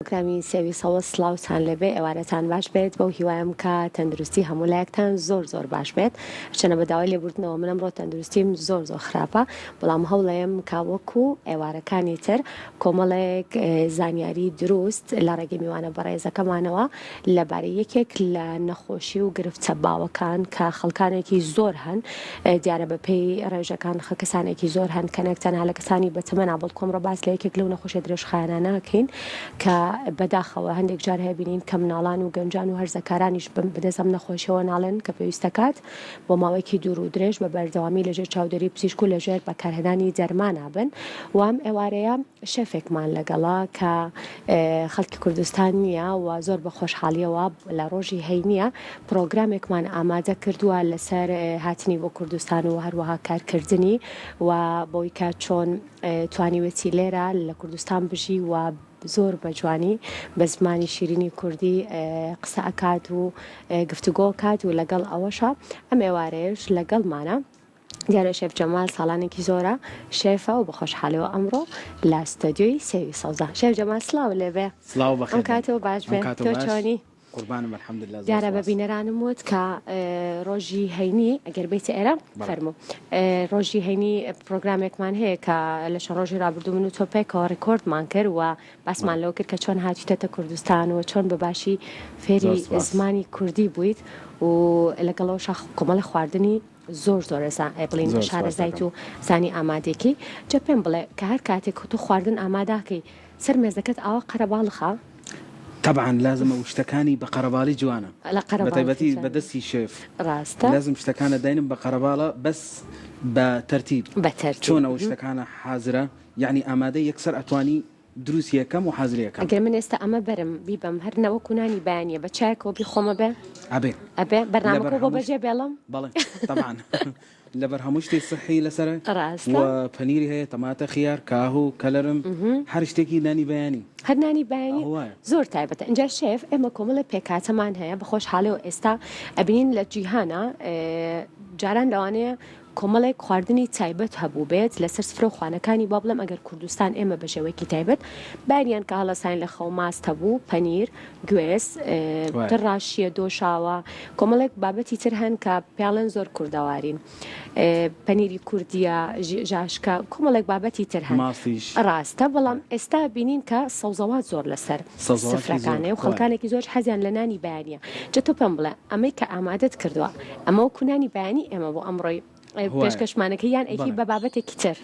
کرامی سێویسەوە سڵاوتان لەبێ ئێوارەتان باش بێت بەو هیوایم کە تەندروستی هەموو لایەکتان زۆر باش بێت چەنە بەداوای لێبوردنەوە منم ڕۆ تەندروستیم زۆر خراپە بەڵام هەوڵەیەم کاوەکو ئێوارەکانی تر کۆمەڵێک زانیاری دروست لە ڕێگەی میوانە بەڕێزەکەمانەوە لەبارەی یەکێک لە نەخۆشی و گرفتە باوەکان کە خەڵکانێکی زۆر هەن دیارە بەپێی ڕێژەکان کەسانێکی زۆر هەن کەنێک تەنها لە کەسانی بەتەمەنا بەڵکۆم ڕۆباس لە یەکێک لەو نەخۆشیە درێژخایانە ناکەین کە بەداخەوە هەندێک جار هەبینین کە مناڵان و گەنجان و هەرزەکارانیش بەدەستەم نەخۆشیەوە ناڵێن کە پێویستە کات بۆ ماوەیەکی دوور و درێژ بە بەردەوامی لەژێر چاودێری پزیشک و لەژێر بەکارهێنانی دەرمانە بن وام ئێوارەیە شەفێکمان لەگەڵا کە خەڵکی کوردستان نییە و زۆر بە خۆشحاڵیەوە لە ڕۆژی هەینیە پرۆگرامێکمان ئامادە کردووە لەسەر هاتنی بۆ کوردستان و هەروەها کارکردنی و بۆی کە چۆن توانیوێتی لێرە لە کوردستان بژی و زۆر بە جوانی بە زمانی شیرینی کوردی قسە ئەکات و گفتوگۆ کات و لەگەڵ ئەوەشە ئەم ئێوارەیەش لەگەڵمانە دیارە شێف جەمال ساڵانێکی زۆرە شێفە و بە خۆشحاڵیەوە ئەمڕۆ لە ستۆدیۆی سێوی سەوزە شێف جەمال سڵاو لێبێ سڵاو بەخێر ئەم کاتەوە باش بێ تۆ چۆنی قوربانم الحەمدولله دیارە بە بینەرانم وت کە ڕۆژی هەینی ئەگەر بیتە ئێرە فەرموو ڕۆژی هەینی پرۆگرامێکمان هەیە کە لە چەند ڕۆژی ڕابردوو من و تۆپێکەوە ڕێکۆردمان کرد و باسمان لەوە کرد کە چۆن هاتیتەتە کوردستان و چۆن بەباشی فێری زمانی کوردی بوویت و لەگەڵەوە شاخ کۆمەڵی خواردنی زۆر بڵین شارەزایت و زانی ئامادێکی جە پێم بڵێ کە هەر کاتێک تو خواردن ئاماداکەی سەر مێزەکەت ئاوا قەرەباڵخە طبعا لازم وشتەکانی بە قەرەباڵی جوانە بەتایبەتی بەدەستی شێف ڕاستە لازم شتەکانە داینم بە قەرەباڵە بەس بە تەرتیب چۆن ئەو شتەکانە حازرە یعنی ئامادە یەکسەر ئەتوانی دروست یەکەم و حازریەکەم ئەگەر من ئێستا ئەمە بەرم بیبم هەر نەوەکو نانی بەیانیە بە چایەکەوە بیخۆمە بێ ئەبێ بەرنامەکە بۆ بەجێ بێڵم بەڵێ طبعا لەبەر هەموو شتێک صحی لەسەر و پەنیری هەیە تەماتە خیار کاهو کەلەرم هەر شتێکی نانی بەیانی هەر نانی بەیانی زۆر تایبەتە اینجا شێف ئێمە کۆمەڵە پێکاتەمان هەیە بە خۆشحاڵیەوە ئێستا ئەبینین لە جیهانە جاران لەوانەیە کۆمەڵێک خواردنی تایبەت هەبوو بێت لەسەر سفرە خوانەکانی با بڵێم ئەگەر کوردستان ئێمە بە شێوەیەکی تایبەت بانیان کە هەڵەسان لە خەو ماست هەبوو پەنیر گوێز ڕاشیە دۆشاوە کۆمەڵێک بابەتی تر هەن کە پیاڵێن زۆر کوردەوارین پەنیری کوردیە ژاشکە کۆمەڵێک بابەتی تر هەن ڕاستە بەڵام ئێستا بینین کە سەوزەوات زۆر لەسەر سفرەکانێ و خەڵکانێکی زۆر حەزیان لە نانی بەیانیە جە تۆ پێم بڵێ ئەمەی کە ئامادەت کردووە ئەمە وەکو نانی بەیانی ئێمە بۆ ئەمڕۆی پێشکەشمانەکە یان ئەیکی بە بابەتێکی تر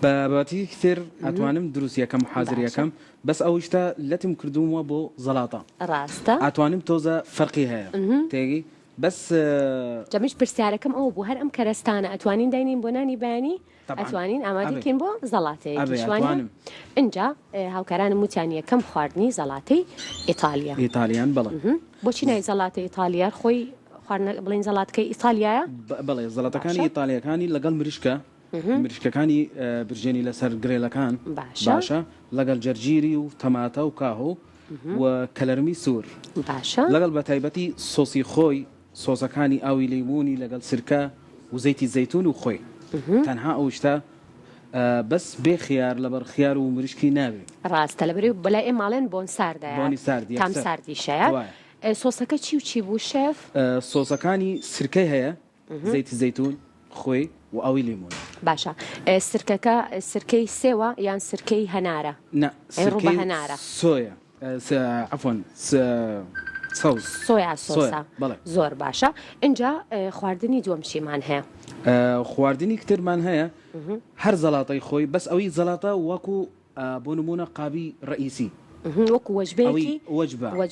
بابەتی تر ئەتوانم دروست یەکەم حازریەکەم بەس ئەو شتە لەتم کردومەوە بۆ زەڵاتە ڕاستە ئەتوانم تۆزە فەرقی هەیە تێگی بەس جەمیش پرسیارەکەم ئەوە بوو هەر ئەم کەرەستانە ئەتوانین داینین بۆ نانی بەیانی ئەتوانین ئامادەکەین بۆ زەڵاتەیەکیشوانە اینجا هاوکارانم وتیان یەکەم خواردنی زەڵاتەی ئیتالیان بڵێ بۆچی نای زەڵاتە ئیتالیار خۆی بڵین زەڵاتەکەی ئیتالیایە بڵێ زەڵاتەکانی ئیتالیەکانی لەگەڵ مریشکەکانی برژێنی لەسەر گرێلەکان باشە لەگەڵ جەرجیری و تەماتە و کاهو و کەلەرمی سوور باشە لەگەڵ بە تایبەتی سۆسی خۆی سۆسەکانی ئاوی لیمونی لەگەڵ سرکە و زەیتی زەیتون و خۆی تەنها ئەو شتە بەس بێ خیار لەبەر خیار و مریشکی ناوێ ڕاستە لەبەری بەلای ئێ ماڵێن بۆن ساردایە تام ساردی شەیە سۆسەکە چی و چی بوو شێف سۆسەکانی سرکەی هەیە زەیتی زەیتون خۆی و ئەوی لیمون باشە سرکەکە سرکەی سێوە یان سرکەی هەنارە سرکەی هەنارە سۆیە عفۆن سۆیا سۆسە زۆر باشە اینجا خواردنی دووەم چیمان هەیە خواردنی کترمان هەیە هەر زەڵاتەی خۆی بەس ئەوی زەڵاتە وەکو بۆ نمونە قابی ڕئیسی وەکو وەجبەیەکی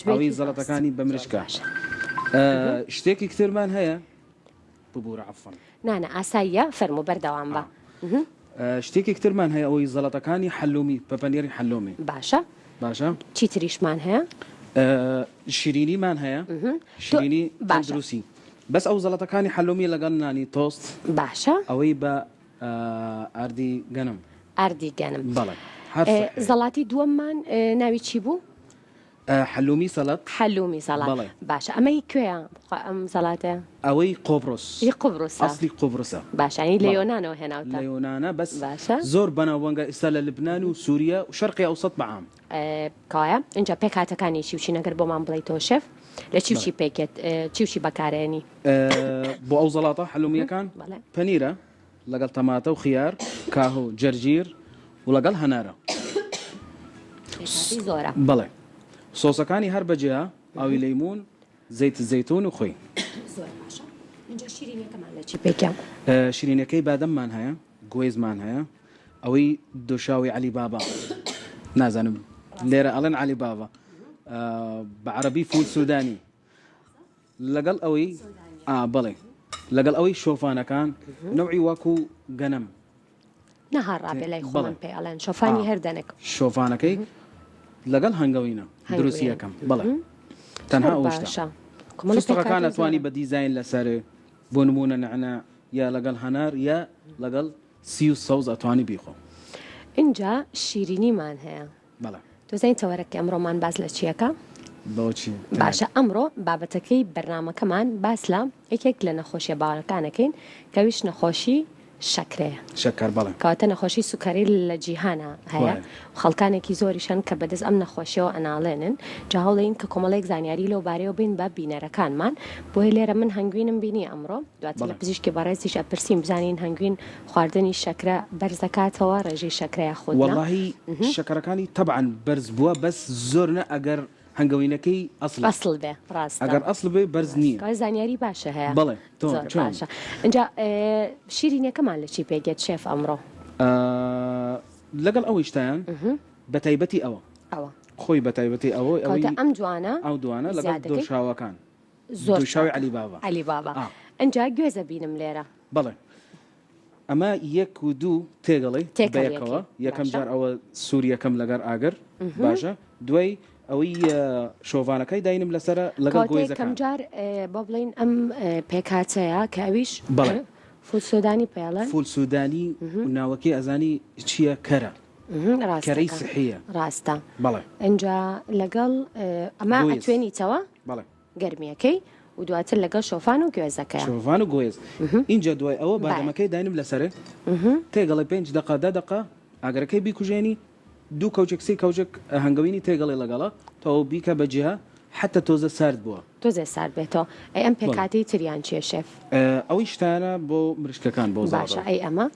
ئەوی زەڵاتەکانی بە مریشکە شتێکی کترمان هەیە ببوورە عەفوان نانە ئاساییە فەرموو بەردەوام بە شتێکی کترمان هەیە ئەوی زەڵاتەکانی حەلومی پەپەنێری حەلومی باشە چی تریشمان هەیە شیرینیمان هەیە شیرینی دروستی بەس ئەو زەڵاتەکانی حەلومی لەگەڵ نانی تۆست باشە ئەوەی بە ئاردی گەنم بەڵێ زەڵاتی دووەممان ناوی چی بوو حلومی سەڵات حلومی سەڵات بەڵێ. باشە ئەمەی کوێیە ئەم سەڵاتەیە ئەوەی قۆبرۆس ی قبرسە ئەسلی قۆبرسە باشانی لە بەڵێ. یۆنانەوە هێناوتە لە یۆنانە بەس باشە. زۆر بەناوبانگە ئێستا لە لبنان و سووریا و شەرقی ئەوسەط بەعام کایە اینجا پێک هاتەکانی چیوچی نەگەر بۆمان بڵیتەوە شێف لە چیوچی پێکێت چیوچی بەکارێنی بۆ ئەو زەڵاتە حلومیەکان بەڵێ. پەنیرە لەگەڵ تەماتە و خیار کاهو جەرجیر و لەگەڵ هەنارە زۆرە بەڵێ سۆسەکانی هەر بەجێە ئاوی لەیمون زەیت زەیتون و خۆی زۆر باشە اینجا شیرینەکەمان لە چی پێکیان شیرینەکەی بادەممان هەیە گوێزمان هەیە ئەوەی دۆشاوی علی بابا نازانم لێرە ئەڵێن علی بابا بە عەرەبی فول سودانی لەگەڵ ئەوەی بەڵێ لەگەڵ ئەوەی شۆفانەکان نەوعی وەکو گەنم نەهار ڕابێ لای خۆمان بەڵێ. پێ ئەڵێن شۆفانی هەردەنێک شۆفانەکەی لەگەڵ هەنگەوینە دروستی یەکەم بەڵێ تەنها ئەوشتا باشە فستقەکان ئەتوانی بە دیزاین لەسەر بۆ نمونە نەعنە یا لەگەڵ هەنار یا لەگەڵ سی و سەوز ئەتوانی بیخۆ اینجا شیرینیمان هەیە بەڵێ دۆزین تەوەرەکە ئەمڕۆمان باز لە چیەکە بۆچی باشە ئەمڕۆ بابەتەکەی بەرنمەکەمان باس لە یەکێک لە نەخۆشیە باوەڕەکانەکەین کەویش نەخۆشی شەکرەیە شەکەر بەڵێ کەواتە نەخۆشی سوکەری لە جیهانە هەیە خەڵکانێکی زۆریشان کە بەدەست ئەم نەخۆشیەوە ئەناڵێنن جا هەوڵین کە کۆمەڵێک زانیاری لەو بارەیەوە بین بە بینەرەکانمان بۆی لێرە من هەنگوینم بینی ئەمڕۆ دواتر لە پزیشکی بەڕێزیش ئەپرسیم بزانین هەنگوین خواردنی شەکرە بەرز دەکاتەوە ڕێژەی شەکرەیە خۆت واللهی شەکەرەکانی تەبعاً بەرز بووە بەس زۆر نە ئەگەر هەنگەوینەکەی ئەسڵ ئەسڵ بێ ڕاستە ئەگەر ئەسڵ بێ بەرز نییە کار زانیاری باشە هەیە بەڵێ زۆر باشە اینجا شیرینەکەمان لە چی پێگێت شێف ئەمڕۆ لەگەڵ ئەوەی شتیان بە تایبەتی ئەوە خۆی بە تایبەتی ئەوە کەواتە ئەم جوانە ئەو دوانە لەگەڵ دۆشاوەکان زۆر دۆشاوی علی بابا علی بابا ئەنجا گوێزە بینم لێرە بەڵێ ئەمە یەک و دوو تێگەڵی بەیەکەوە یەکەم جار ئەوە سووریەکەم لەگەر ئاگر باشە دوای ئەوەی شۆڤانەکەی داینم لەسرە لەگەڵ گۆیزەکان جار بۆ بڵین ئەم پێکاتەیە کەویش بەڵێ فول سودانی پێڵەن فول سودانی ناوەکی ئەزانی چییە کەرە کەرەی سحیە ڕاستە بەڵێ ئەنجا لەگەڵ ئەمە ئەتوێنیتەوە بەڵێ گەرمیەکەی و دواتر لەگەڵ شۆفان و گوێزەکە شۆفان و گوێز اینجا دوای ئەوە بادەمەکەی داینم لەسەرێ تێگەڵی 5 دقە ئاگەرەکەی بیکوژێنی دوو کەوچێک سی کەوچێک هەنگەوینی تێگەڵی لەگەڵە تەوە بیکە بەجیها حتى تۆزە سارد بووە تۆزە سارد بێتەوە ئەی ئەم پێکاتی تریان چیە شێف ئەوەی شتانە بۆ مریشکەکان بۆ باشە ئەی ئەمە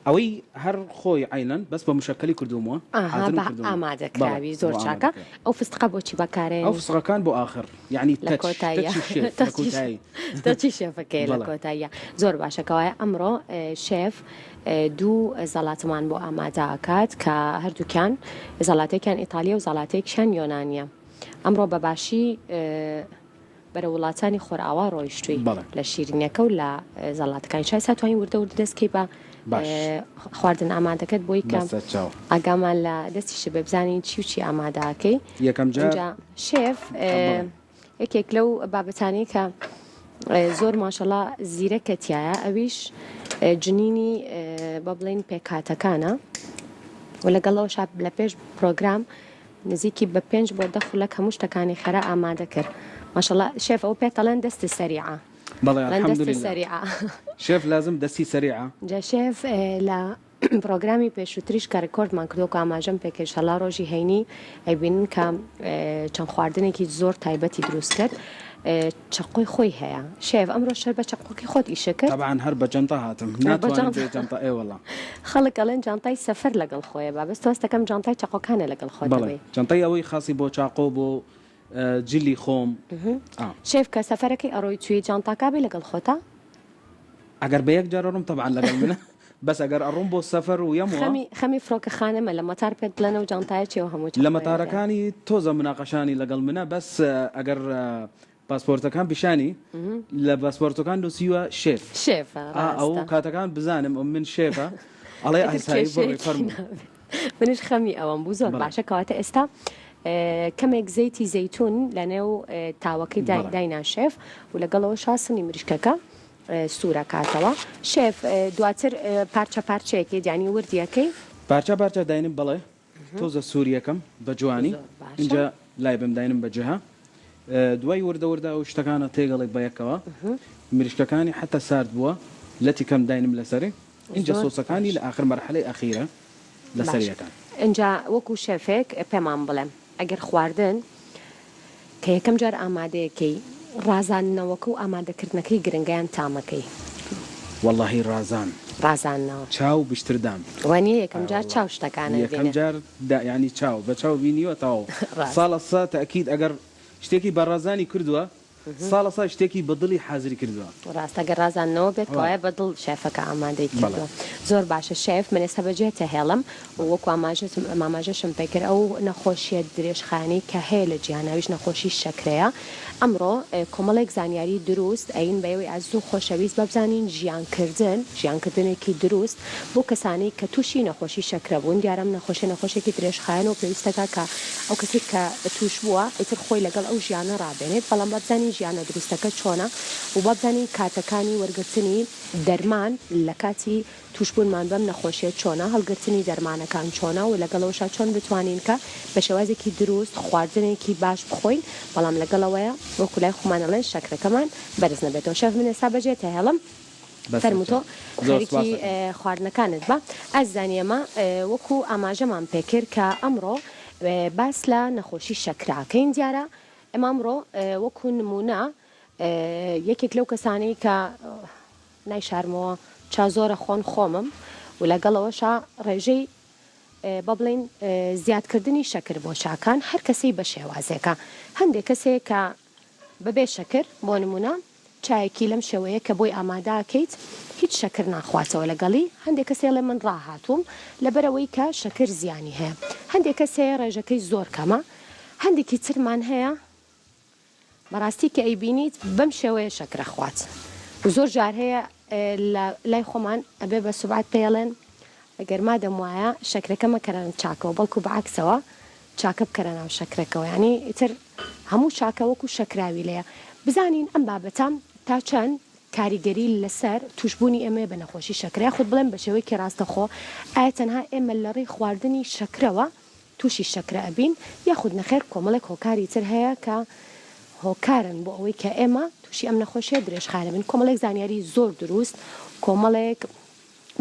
ئەوەی هەر خۆی عینەن بەس بە مشکلی کردومەوە ئامادەکراوی زۆر چاکە ئەو فستقە بۆچی بەکارێن ئەو فستقەکان بۆ آخر یعنی تەچی شێفەکەی لە کۆتاییە زۆر باشەکەوایە ئەمڕۆ شێف دوو زەڵاتمان بۆ ئامادەکات کە هەردووکیان زەڵاتێکیان ئیتالیا و زەڵاتێکیان یۆنانیە ئەمڕۆ بەباشی بەرە وڵاتانی خۆرئاوا ڕۆیشتووی لە شیرینەکە و لە زەڵاتەکان شای ساتوانین وردە وردە دەستکەی بە خواردن ئامادەکەت بۆی کەم ئاگامان لە دەستیشە بە بزانین چی و چی ئامادەکەی یەکەم جار شێف یەکێک لەو بابەتانی کە زۆر ماشەڵا زیرەکەتیایە ئەویش جنینی بە بڵین پێکاتەکانە و لەگەڵەوە شاب لە پێش پرۆگرام نزیکی بە 5 بۆ 10 خولەک هەموو شتەکانی خەرا ئامادە کرد ماشەڵا شێف ئەو پێتەڵەن دەستی سەریعە بەڵێ الحەمدولله شێف لازم دەستی سەریعە جا شێف لە پرۆگرامی پێشووتریش کە ڕکۆردمان کردو کە ئاماژەم پێکەش هەڵا ڕۆژی هەینی ئەیبینن کە چەند خواردنێکی زۆر تایبەتی دروست کرد چقۆی خۆی هەیە شێف ئەمڕۆ شەر بە چقۆکی خۆت ئیشە کرد طبعاً هەر بە جەنتە هاتم ناتوانم بێ جەنتە ئێوەڵا خەڵک ئەڵێن جانتای سەفەر لەگەڵ خۆیە با بەس تۆستەکەم جانتای چقۆکانە لەگەڵ خۆت بڵێ جەنتای ئەوەی خاصی بۆ چاقۆ بۆ جلی خۆم شێف کە سەفەرەکەی ئەڕۆی توی جانتاکا بێ لەگەڵ خۆتە ئەگەر بە یەک جار ئەڕۆم طبعاً لەگەڵ منە بەس ئەگەر ئەڕۆم بۆ سەفەر و یەمەوە خەمی فڕۆکەخانەمە لە مەتار پێت بڵێنە و جانتایە چێوە هەموو لە مەتارەکانی تۆزە مناقەشانی لەگەڵ منە بەس ئەگەر پاسپۆرتەکان پیشانی لە پاسپۆرتەکان نووسیوە شێف ئەو کاتەکان بزانم من شێفە ئەڵێ ئاسایی بڕێ فەرموو منش خەمی ئەوەم بوو زۆر باشە کەواتە ئێستا کەمێک زەیتی زەیتون لە نێو تاوەکەی داینا شێف و لەگەڵەوە شاسنی مریشکەکە سوورە کاتەوە شێف دواتر پارچە پارچەیەکی دیانی وردیەکەی پارچە پارچە داینم بڵێ تۆزە سووریەکەم بە جوانی اینجا لای بم داینم بە جەها دوای وردە و شتەکانە تێگەڵی بەیەکەوە مریشکەکانی حتا سارد بووە لەتی کەم داینم لەسەری اینجا سۆسەکانی لە آخر مەرحەلەی ئەخیرە لەسەریەکان اینجا وەکو شێفێک پێمان بڵێم ئەگەر خواردن کە یەکەم جار ئامادەیەکەی ڕازاننەوەکە و ئامادەکردنەکەی گرنگیان تامەکەی واللهی ڕازاننەوە چاو بشتردام وانە یەکەم جار چاو شتەکانە یەکەم جار ینی چاو بە چاو بینیوە تاو ساڵە سا تاکید ئەگەر شتێکی بەڕازانی کردووە ساڵە سا شتێکی بەدڵی حازری کردووە ڕاستەگە ڕازانەوە بێت وایە بەدڵ شێفەکە ئامادەی کردووە زۆر باشە شێف من ئێستا بەجێتە هێڵم وەکو ماماژەشم پێکرد ئەو نەخۆشیە درێژخانی کە هەیە لە جیهاناویش نەخۆشی شەکرەیە ئەمڕۆ کۆمەڵێک زانیاری دروست ئەین بەوەی ئازوو خۆشەویست بەبزانین ژیانکردنێکی دروست بۆ کەسانی کە تووشی نەخۆشی شەکرە بوون دیارم نەخۆشێکی درێژخایەن و پێویستەکە کە ئەو کەسی کە توش بووە ئیتر خۆی لەگەڵ ئەو ژیانە ڕابێنێت بەڵام بەبزانین ژیانە دروستەکە چۆنە و بەبزانین کاتەکانی وەرگرتنی دەرمان لە کاتی توشبوونمان بەم نەخۆشیە چۆنە هەڵگرتنی دەرمانەکان چۆنە و لەگەڵەوەشا چۆن بتوانین کە بە شێوازێکی دروست خواردنێکی باش بخۆین بەڵام لەگەڵەوەیە وەکو لای خۆمانەڵێن شەکرەکەمان بەرز نەبێتەوە شەف من ئێستا بەجێتە هێڵم فەرمووتۆ خەریکی خواردنەکانت بە ئازانیەمە وەکو ئاماژەمان پێکرد کە ئەمڕۆ باس لە نەخۆشی شەکراکەین دیارە ئەمە ئەمڕۆ وەکو نمونە یەکێک لەو کەسانی کە نایشارمەوە چازۆرە خۆن خۆمم و لەگەڵەوەشا ڕێژەی بەبڵین زیادکردنی شەکر بۆ چاکان هەر کەسی بە شێوازێکە هەندێک کەسێک کە بەبێ شەکر بۆ نمونە چایەکی لەم شێوەیە کە بۆی ئامادەکەیت هیچ شەکر ناخواتەوە لەگەڵی هەندێک کەسێ لە من ڕاهاتووم لەبەرەوەی کە شەکر زیانی هەیە هەندێک کەسێ ڕێژەکەی زۆر کەمە هەندێکی ترمان هەیە بەڕاستی کە ئەیبینیت بەم شێوەیە شەکرە خوات و زۆر جار هەیە لای خۆمان ئەبێ بە سوبات پێڵێن ئەگەر مادەم وایە شەکرەکە مەکەرن چاکەوە بەڵکو بەعکسەوە چاکە بکەرە ناو شەکرەکەەوە ینی ئیتر هەموو چاکە وەکو شەکراوی لەیە بزانین ئەم بابەتام تا چەند کاریگەری لەسەر توشببوونی ئێمە بە نەخۆشی شەکریا خودت بڵێن بە شێوەیەکی ڕاستەخۆ ئایا تەنها ئێمە لە ڕێی خواردنی شەکرەوە تووشی شەکرە ئەبین یاخود نەخێر کۆمەڵێک هۆکاری تر هەیە کە هۆکارن بۆ ئەوەی کە ئێمە تووشی ئەم نەخۆشیە درێژخانە من کۆمەڵێک زانیاری زۆر دروست کۆمەڵێک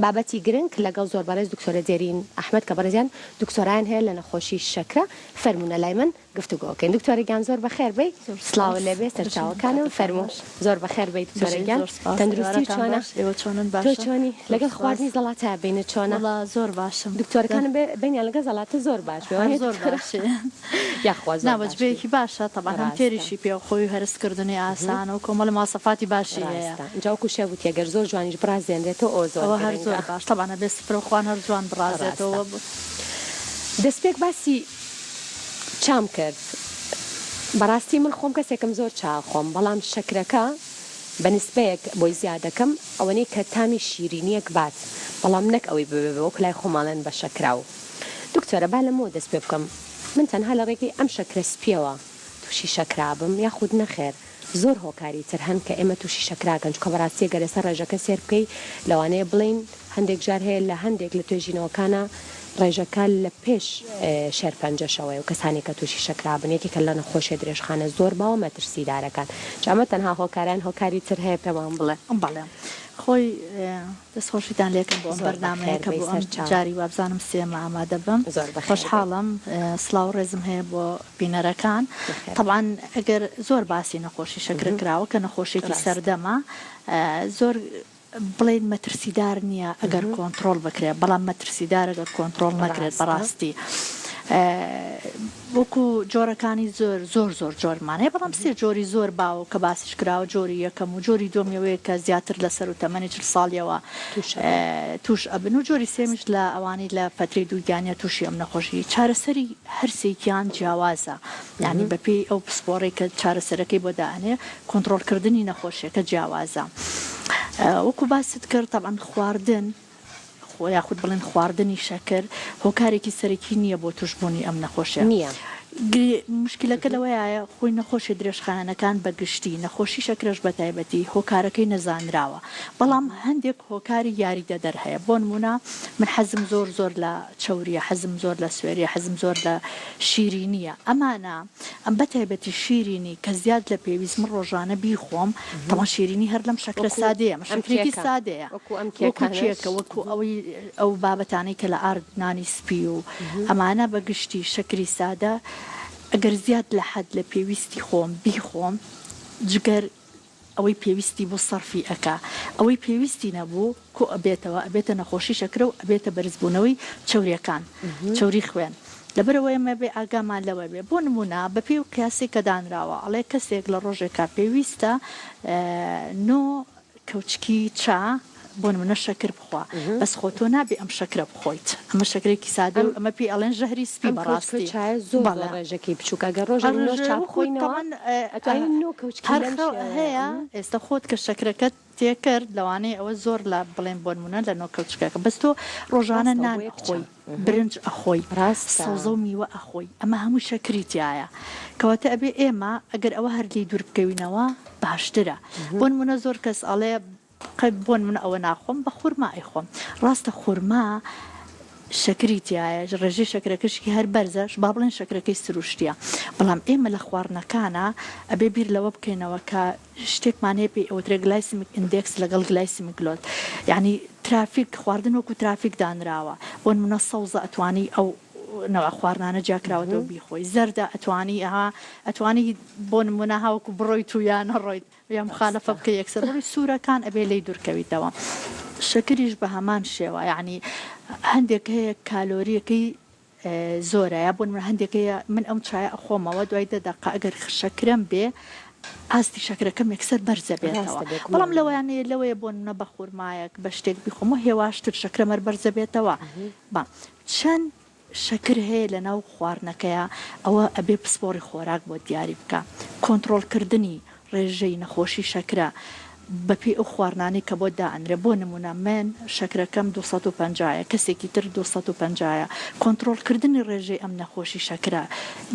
بابەتی گرنگ لەگەڵ زۆر بەڕێز دکتۆرە دێرین ئەحمەد کە بەڕێزیان دکتۆران هەیە لە نەخۆشی شەکرە فەرمونە لای من گفتوگۆکەین دکتۆرەگیان زۆر بەخێر بێ سلااو لێبێ سەرچاوەکانم فەرمو زۆر بەخێر بیت دکتۆرەگیان تەندروستی چۆنە چۆنی لەگەڵ خواردنی زەڵاتە بینە چۆنە زۆر باشم دکتۆرەکان بینیان لەگە زەڵاتە زۆر باش زۆر باش یاخواز ناوەجبەیەکی باشە تەبان هەم تێریشی پێ خۆی هەرسکردنی ئاسانە و کۆمەڵ ماسەفاتی باشی هەیە جاوکو شەوتی ئەگەر زۆر جوانیش برازێنرێتەوە ئەو زۆر هەر زۆر باش تەبانە بێ سپرۆخوان هەر جوان بڕازێتەوە دەستپێک باسی چام کرد بەڕاستی من خۆم کەسێکم زۆر چاخۆم بەڵام شەکرەکە بەنسبەیەک بۆی زیادەکەم ئەوەنەی کە تامی شیرینیەک بات بەڵام نەک ئەوەی ببێ وەک لای خۆماڵێن بە شەکراو دکتۆرە با لەمەوە دەست پێ بکەم من تەنها لە ڕێگەی ئەم شەکرە سپیەوە تووشی شەکرابم یاخود نەخێر زۆر هۆکاری تر هەن کە ئێمە تووشی شەکراگەن چکە بەڕاستی گەرەسەر ڕێژەکە سێر بکەی لەوانەیە بڵین هەندێک جار هەیە لە هەندێک لە توێژینەوەکانە ڕێژەکە لە پێش شێرپەنجەشەوەی و کەسانی کە تووشی شەکرابن یەکێکە لە نەخۆشیە درێژخانە زۆر باوە مەترسیدارەکان جامە تەنها هۆکاران هۆکاری تر هەیە پێمان بڵێ بەڵێ خۆی دەستخۆشیتان لێکم بۆ بەرنامەیە کە بۆ ئەم جاری وابزانم سێمە ئامادە بم خۆشحاڵم سلااو ڕێزم هەیە بۆ بینەرەکان طبعاً ئەگەر زۆر باسی نەخۆشی شەکر کراوە کە نەخۆشیێکی سەردەما زۆر بڵێن مەترسیدار نییە ئەگەر کۆنتترۆل بکرێت بەڵام مەترسیدار ئەگەر کۆنتترۆل نەکرێت بەڕاستی وەکو جۆرەکانی زۆر جۆرمانەیە بەڵام سێ جۆری زۆر باو کە باسیش کراوە جۆری یەکەم و جۆری دۆمیەوەی کە زیاتر لەسەر و تەمەنی 40 ساڵیەوە توش ئەبن و جۆری سێمیش لە ئەوانەی لە پەتری دووگیانە تووشی ئەم نەخۆشی چارەسەری هەرسێکیان جیاوازە یعنی بەپێی ئەو پسپۆڕی کە چارەسەرەکەی بۆ داهەنێ کۆنتترۆلکردنی نەخۆشیەکە جیاوازە وەکو باست کرد طبعاً خواردن یاخود بڵێن خواردنی شەکر هۆکارێکی سەرەکی نییە بۆ توشببوونی ئەم نەخۆشیە نییە مشکلەکە لەوەیە خۆی نەخۆشی درێژخانەکان بەگشتی نەخۆشی شەکرەش بە تایبەتی هۆکارەکەی نەزانراوە بەڵام هەندێک هۆکاری یاریدە دەرهەیە بۆ نمونە من حەزم زۆر لە چوریە حەزم زۆر لە سوێریە حەزم زۆر لە شیرینیە ئەمانە ئەم بە تایبەتی شیرینی کە زیاد لە پێویست من ڕۆژانە بیخۆم تەما شیرینی هەر لەم شەکرە سادەیە مەشکرێکی سادەیە وەکو ئەوەی ئەو بابەتانەی کە لە ئارد نانی سپی و ئەمانە بەگشتی شەکری سادە ئەگەر زیاد لە حەد لە پێویستی خۆم بیخۆم جگەر ئەوەی پێویستی بۆ سەرفی ئەکا ئەوەی پێویستی نەبوو کۆ ئەبێتە نەخۆشی شەکرە و ئەبێتە بەرزبوونەوەی چوریەکان چوری خوێن لەبەرەوەی ئەمە بێ ئاگامان لەوە بێ بۆ نمونە بە پێی و قیاسی کە دانراوە ئەڵێ کەسێک لە ڕۆژێکا پێویستە نۆ کەوچکی چا بۆ نمونە شەکر بخوا بەس خۆ تۆ نابێ ئەم شەکرە بخۆیت ئەمە شەکرێکی سادە و ئەمە پێی ئەڵێن ژەهری سپی بەڕاستی زۆر ڕێژەکەی بچووکە گە ڕۆژان هەیە ئێستا خۆت کە شەکرەکەت تێکرد لەوانەیە ئەوە زۆر لە بڵێن بۆ نمونە لە نۆکەوچکەکە بەس تۆ ڕۆژانە نان ئەخۆی برنج ئەخۆی سەوزە و میوە ئەخۆی ئەمە هەموو شەکریتیایە کەواتە ئەبێ ئێمە ئەگەر ئەوە هەرلی دوور بکەوینەوە باشترە بۆ نمونە زۆر کەس ئەڵێ بۆن من ئەوە ناخۆم بە خورما ئەیخۆم ڕاستە خورما شەکریتیایە ڕێژەی شەکرەکەشی هەر بەرزەش با بڵێن شەکرەکەی سروشتیە بەڵام ئێمە لە خواردنەکانە ئەبێ بیر لەوە بکەینەوە کە شتێکمانەیە پێی ئەوترێ گلایسمیک ئیندێکس لەگەڵ گلایسمیک لۆد یعنی ترافیک خواردن وەکو ترافیک دانراوە بۆ نمونە سەوزە ئەتوانی ئەو نەوە خواردانە جاکراوەتەوە بیخۆی زەردە ئەتوانی بۆ نمونە هاوکو بڕۆیت و یان نەڕۆیت یا مخالەفە بکە یەکسەر بڕی سوورەکان ئەبێ لی دوورکەویتەوە شەکریش بە هەمان شێوە یعنی هەندێک هەیە کالۆریەکەی زۆرە بۆ من هەندێکەیە من ئەم چایە ئەخۆمەوە دوای دەدەقا ئەگەر شەکرم بێ ئاستی شەکرەکەم یەکسەر بەرزە بێتەوە بەڵام لەوەیانەیە لەوەیە بۆ منە بە خورمایەک بە شتێک بیخۆمە هێواشتر شەکرەمەر بەرزە بێتەوە چەند شەکر هەیە لە ناو خواردنەکەیە ئەوە ئەبێ پسپۆری خۆراک بۆ دیاری بکە کۆنتڕۆلکردنی ڕێژەی نەخۆشی شەکرە بەپی ئەو خواردانەی کە بۆ دائەنرێ بۆ نمونە من شەکرەکەم 250 کەسێکی تر 250 کۆنتڕۆلکردنی ڕێژەی ئەم نەخۆشی شەکرە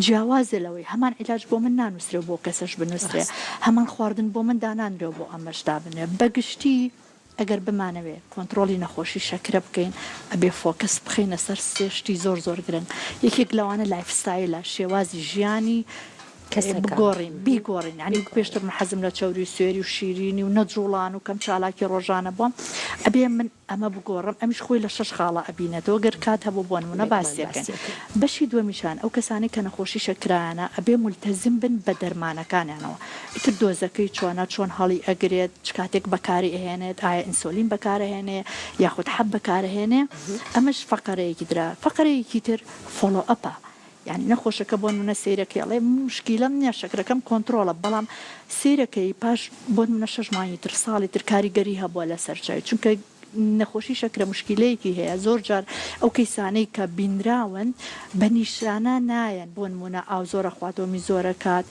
جیاوازە لەوەی هەمان عیلاج بۆ من نانووسرێ بۆ کەسەش بنووسێ هەمان خواردن بۆ من دانانرێ بۆ ئەمەشدا بنێ بەگشتی ئەگەر بمانەوێ کۆنتڕۆلی نەخۆشی شەکرە بکەین ئەبێ فۆکس بخینە سەر سێشتی زۆر گرنگ یەکێک لەوانە لایفستایلە شێوازی ژیانی بگۆڕین بیگۆڕین ینی پێشتر من حەزم لە چوری سوێری و شیرینی و نەجوڵان و کەم چالاکی ڕۆژانە بووم ئەبێ من ئەمە بگۆڕم ئەمیش خۆی لە 6 خاڵە ئەبینێتەوە گەر کات هەبوو بۆ نمونە باسیەکەن بەشی دووەمیشان ئەو کەسانی کە نەخۆشی شەکرایانە ئەبێ مولتەزم بن بە دەرمانەکانیانەوە ئیتر دۆزەکەی چۆن هەڵی ئەگرێت چ کاتێک بەکاری ئەهێنێت ئایا ئینسۆلین بەکارهێنێ یاخود حەب بەکارهێنێ ئەمەش فەقەرەیەکی درا فەقەرەیەکی تر فۆلۆ ئەپە یعنی نەخۆشەکە بۆ نمونە سیرەکەی ئەڵێ مشکیلەم نییە شەکرەکەم کۆنتڕۆڵە بەڵام سیرەکەی پاش بۆ نمونە 6 مانگی تر ساڵی تر کاریگەری هەبووە لە سەرچاوی چونکە نەخۆشی شەکرە مشکلەیەکی هەیە زۆر جار ئەو کەیسانەی کە بینراون بە نیشانە نایەن بۆ نمونە ئاو زۆرە خواتۆمی زۆرە کات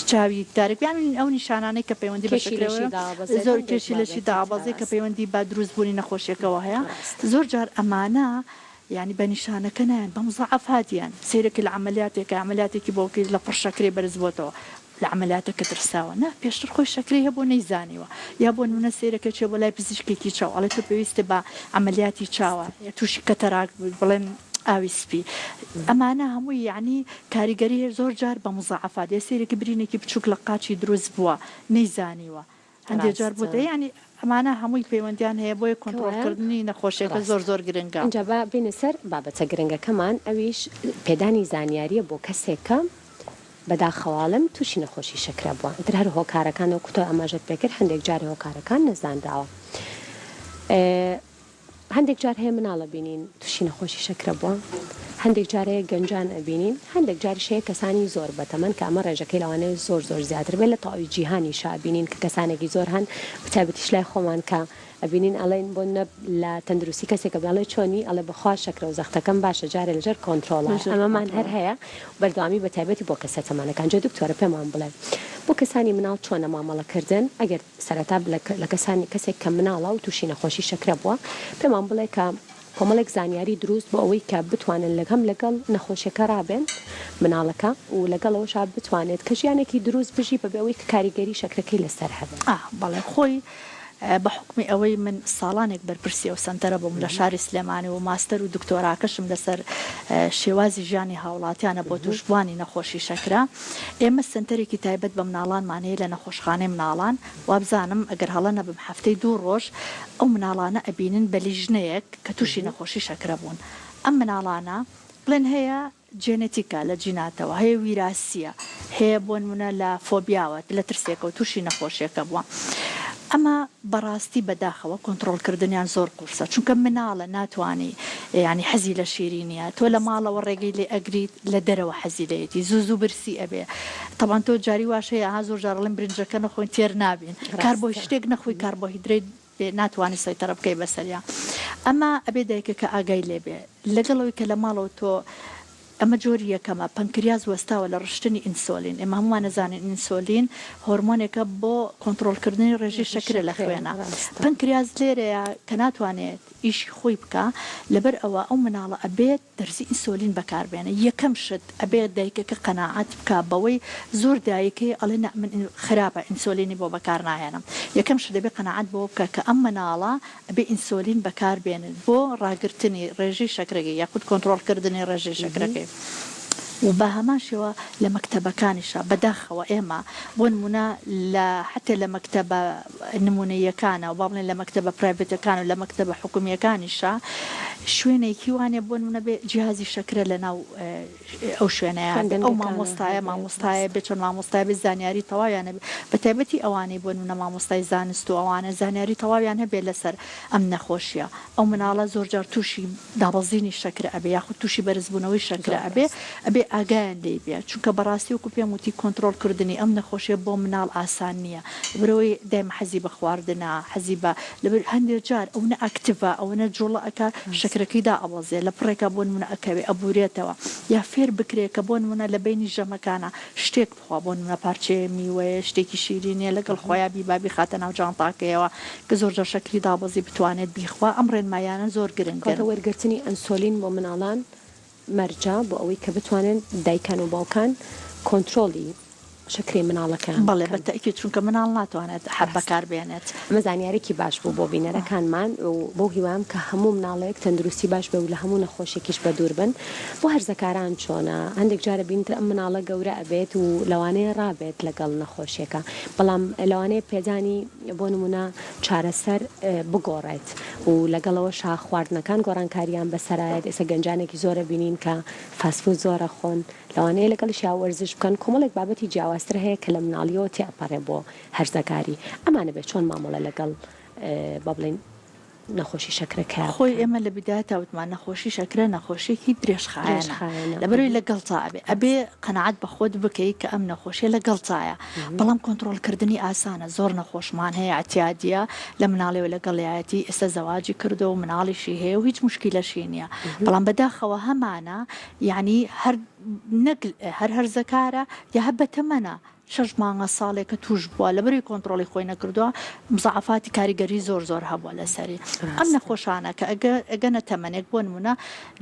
چاوی دارێک یان ئەو نیشانانەی کە پەیوەندی بە زۆر کێشی لەشی دابەزی کە پەیوەندی با دروستبوونی نەخۆشیەکەەوە هەیە زۆر جار ئەمانە يعني بنشانة كنان بمضاعف هاديان سيرك العمليات عملياتك بوكي لفر شكري برزبوتو العمليات كترساوة نا بيشتر خوش شكري هبو نيزانيوة يابون من سيرك تشوبو لا بزيشكي كي تشاو على تو بيست با عملياتي تشاوة توشي كتراك بلين ئاوی سپی ئەمانە هەمووی یعنی کاریگەری زۆر جار بە مزاعفات یە سێرێکی برینێکی بچووک لە قاچی دروست بووە نەیزانیوە هەندێک جار بوو یعنی ئەمانە هەمووی پەیوەندیان هەیە بۆی کۆنتڕۆڵکردنی نەخۆشیەکە زۆر گرنگە. اینجا با بینە سەر بابەتە گرنگەکەمان ئەویش پێدانی زانیاریە بۆ کەسێکە بەداخەواڵم تووشی نەخۆشی شەکرە بووە ئیتر هەر هۆکارەکانەوە کوتە ئەماژەت پێکرد هەندێک جاری هۆکارەکان نەزانراوە. هەندێک جار هەیە مناڵە بینین تووشی نەخۆشی شەکرە بووە هەندێک جارەیە گەنجان ئەبینین هەندێک جاریشەیە کەسانی زۆر بەتەمەن کە ئەمە ڕێژەکەی لەوانەیە زۆر زیاتر بێت لە تەواوی جیهانی شابینین کە کەسانێکی زۆر هەن بتابەتیش لای خۆمان کە ئەبینین ئەڵێن بۆ لە تەندروستی کەسێکە بڵێ چۆنی ئەڵێ بخوا شەکرە و زەختەکەم باشە جارێ لەژێر کۆنتڕۆڵە ئەمەمان هەر هەیە بەردەوامی بەتایبەتی بۆ کەسەتەمانەکان جێ دکتۆرە پێمان بڵێ بۆ کەسانی مناڵ چۆنە مامەڵەکردن ئەگەر سەرەتا لە کەسانی کەسێک کە مناڵە و تووشی نەخۆشی شەکرە بووە پێمان بڵێ کە کۆمەڵێک زانیاری دروست بۆ ئەوەی کە بتوانن لەگەڵ نەخۆشیەکە ڕابێن مناڵەکە و لەگەڵەوەش بتوانێت کە ژیانێکی دروست بژی بە بەوەی کە کاریگەری شەکرەکەی لەسەر هەبێت. بەڵێ خۆی بە حکمی ئەوەی من ساڵانێک بەرپرسی ئەو سنتەرە بووم لە شاری سلێمانی و ماستەر و دکتۆراکەشم لەسەر شێوازی ژیانی هاوڵاتیانە بۆ توشبوانی نەخۆشی شەکرە. ئێمە سنتەرێکی تایبەت بە مناڵانمانەیە لە نەخۆشخانەی مناڵان وابزانم ئەگەر هەڵە نەبم هەفتەی 2 ڕۆژ ئەو مناڵانە ئەبینن بە لیژنەیەک کە تووشی نەخۆشی شەکرە بوون. ئەم مناڵانە بڵێن هەیە جێنێتیکە لە جیناتەوە هەیە ویراسیە هەیە بۆ نمونە لە فۆبیاوە لە ترسێکە و تووشی نەخۆشیەکە بووە. ئەمە بەڕاستی بەداخەوە کۆنتترۆلکردنیان زۆر قورسە چونکە مناڵە ناتوانانی ینی حەزی لە شیرینە تۆ لە ماڵەوە ڕێگەی لێ ئەگریت لە دەرەوە حەزی لەیەتی زوو برسی ئەبێ تەوان تۆ جاری واشەیە ها زۆر جارڵم برنجەکە نەخۆین تێر نابین کار بۆ شتێک نەخۆی کاربۆهیدرێت ناتوانانی سەیتەرە بکەی بەسەریا ئەمە ئەبێ دایکە کە ئاگای لێبێ لەگەڵەوەی کە لە ماڵەوە تۆ ئەمە جۆری یەکەمە پەنکریاز وەستاوە لە ڕشتنی ئینسۆلین ئێمە هەمووان نەزانین ئینسۆلین هۆرمۆنێکە بۆ کۆنتترۆلکردنی ڕێژی شەکرە لە خوێنە پەنکریاز لێرەیە کە ناتوانێت ئیشی خۆی بکە لەبەر ئەوە ئەو مناڵە ئەبێت دەرزی ئینسۆلین بەکاربێنە یەکەم شت ئەبێت دایکەکە قەناعەت بکە بەوەی زۆر دایکەی ئەڵێ من خراپە ئینسۆلینی بۆ بەکار ناهێنم یەکەم شت دەبێت قەناعەت بۆ بکە کە ئەم مناڵە ئەبێ ئینسۆلین بەکاربێنن بۆ ڕاگررتنی ڕێژی شەکرەکەی یاخود کۆنتترۆلکردنی ڕێژی شەکرەکەی و بە هەماشەوە لە مەکتەبەکانیشە بەداخەوە ئێمە بۆ نمونە لە حتى لە مەکتەبە نمونەیەکانە و با بڵێن لە مەکتەبە پرایڤێتەکان و لە مەکتەبە حکومیەکانیشە شوێنێکی وانێ بۆ نمونە بێ جیهازی شەکرە لە ناو ئەو شوێنەیە ئەو مامۆستایە بێ چۆن مامۆستای بێ زانیاری تەواویانە بە تایبەتی ئەوانەی بۆ نمونە مامۆستای زانست و ئەوانە زانیاری تەواویان هەبێ لەسەر ئەم نەخۆشیە ئەو مناڵە زۆر جار تووشی دابەزینی شەکرە ئەبێ یاخود تووشی بەرزبوونەوەی شەکرە ئەبێ ئاگایان لێ بێ چونکە بەڕاستی وەکو پێم وتی کۆنتترۆلکردنی ئەم نەخۆشیە بۆ مناڵ ئاسان نییە برەوەی دایم حەزی بە خواردنە حەزی بە لەبەر هەندێک جار ئەو نە ئاکتیڤە ئەو نە جوڵە ئەکا شەکرەکەیدا ئەوەزێ لە پڕێکە بۆ نمونە ئەکەوێ ئەبورێتەوە یا فێر بکرێت کە بۆ نمونە لە بینی ژەمەکانە شتێک بخوا بۆ نمونە پارچەیە میوەیە شتێکی شیرینێ لەگەڵ خۆیان بابی خاتە ناو جانتاکەیەوە کە زۆر جار شەکری دابەزی بتوانێت بیخوا ئەم ڕێنمایانە زۆر گرنگە وەرگرتنی ئەنسۆلین بۆ مناڵان مەرجە بۆ ئەوەی کە بتوانن دایکان و باوکان کۆنتترۆلی شەکری مناڵەکان بەڵێ بەتەکی چونکە مناڵ ناتوانێت هەر بەکاربێنێت ئەمە زانیارێکی باش بوو بۆ بینەرەکانمان و بۆ هیوام کە هەموو مناڵێک تەندروستی باش بێ و لە هەموو نەخۆشیێکیش بە دوور بن بۆ هەرزەکاران چۆنە هەندێک جارە بینتر ئەم مناڵە گەورە ئەبێت و لەوانەیە ڕابێت لەگەڵ نەخۆشیەکە بەڵام لەوانەیە پێدانی بۆ نمونە چارەسەر بگۆڕێت و لەگەڵەوە شا خواردنەکان گۆڕانکاریان بەسەرایەت ئێستا گەنجانێکی زۆرە بینین کە فاسفود زۆرە خۆن لەوانەیە لەگەڵ وەرزش بکەن کۆمەڵێک بابەتی جیاوازتر هەیە کە لە مناڵیەوە تێپەڕێ بۆ هەرزەکاری ئەمانە بێت چۆن مامەڵە لەگەڵ با بڵێن نەخۆشی شەکرەکە خۆی ئێمە لە بدایە تاوتمان نەخۆشی شەکرە نەخۆشیێکی درێژخایەنە لەبەرەوەی لەگەڵتا ئەبێ قەنەعەت بە خۆت بکەیت کە ئەم نەخۆشیە لەگەڵتایە بەڵام کۆنتترۆلکردنی ئاسانە زۆر نەخۆشمان هەیە ئەتیادیە لە مناڵێەوە لەگەڵایەتی ئێستا زەواجی کردو و مناڵیشی هەیە و هیچ مشکلەشی نییە بەڵام بەداخەوە هەمانە یعنی هەر هەرزەکارە یا هەر بەتەمەنە 6 مانگە ساڵێکە توش بووە لەبەری کۆنتترۆلی خۆی نەکردووە مزعفاتی کاریگەری زۆر هەبووە لەسەری ئەم نەخۆشانە کە ئەگەنە تەمەنێک بۆ نمونە